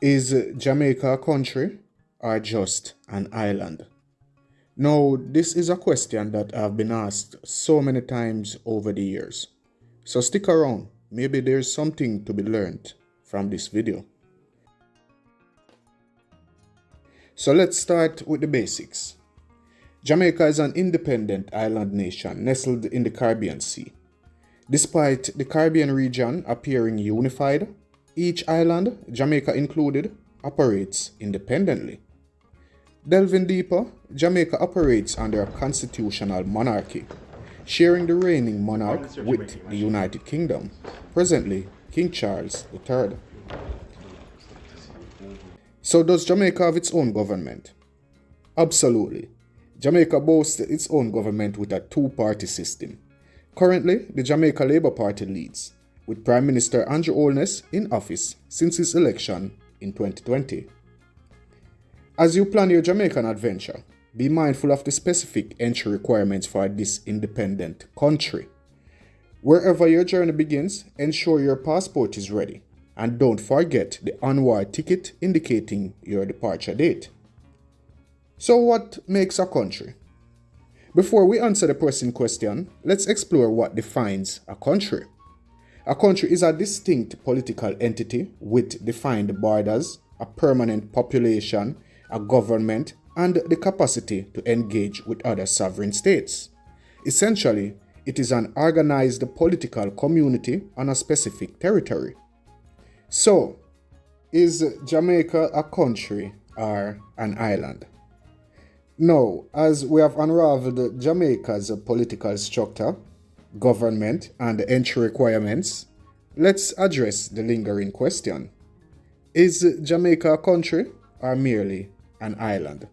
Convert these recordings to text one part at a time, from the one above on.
Is Jamaica a country or just an island? Now, this is a question that I've been asked so many times over the years. So stick around, maybe there's something to be learned from this video. So let's start with the basics. Jamaica is an independent island nation nestled in the Caribbean Sea. Despite the Caribbean region appearing unified, each island, Jamaica included, operates independently. Delving deeper, Jamaica operates under a constitutional monarchy, sharing the reigning monarch with the United Kingdom, presently King Charles III. So does Jamaica have its own government? Absolutely. Jamaica boasts its own government with a two-party system. Currently, the Jamaica Labour Party leads, with Prime Minister Andrew Holness in office since his election in 2020. As you plan your Jamaican adventure, be mindful of the specific entry requirements for this independent country. Wherever your journey begins, ensure your passport is ready, and don't forget the onward ticket indicating your departure date. So what makes a country? Before we answer the pressing question, let's explore what defines a country. A country is a distinct political entity with defined borders, a permanent population, a government, and the capacity to engage with other sovereign states. Essentially, it is an organized political community on a specific territory. So, is Jamaica a country or an island? Now, as we have unraveled Jamaica's political structure, government, and entry requirements, let's address the lingering question. Is Jamaica a country or merely an island?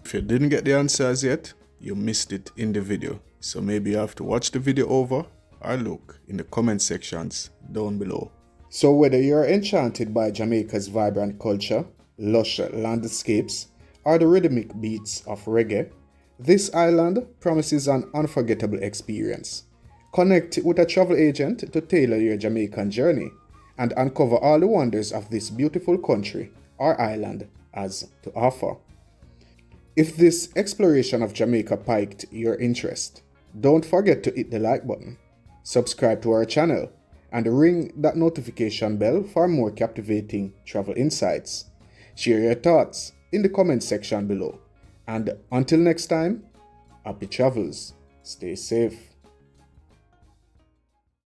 If you didn't get the answers yet, you missed it in the video. So maybe you have to watch the video over or look in the comment sections down below. So whether you're enchanted by Jamaica's vibrant culture, lush landscapes, or the rhythmic beats of reggae, this island promises an unforgettable experience. Connect with a travel agent to tailor your Jamaican journey and uncover all the wonders of this beautiful country or island has to offer. If this exploration of Jamaica piqued your interest, don't forget to hit the like button, subscribe to our channel, and ring that notification bell for more captivating travel insights. Share your thoughts in the comment section below. And until next time, happy travels. Stay safe.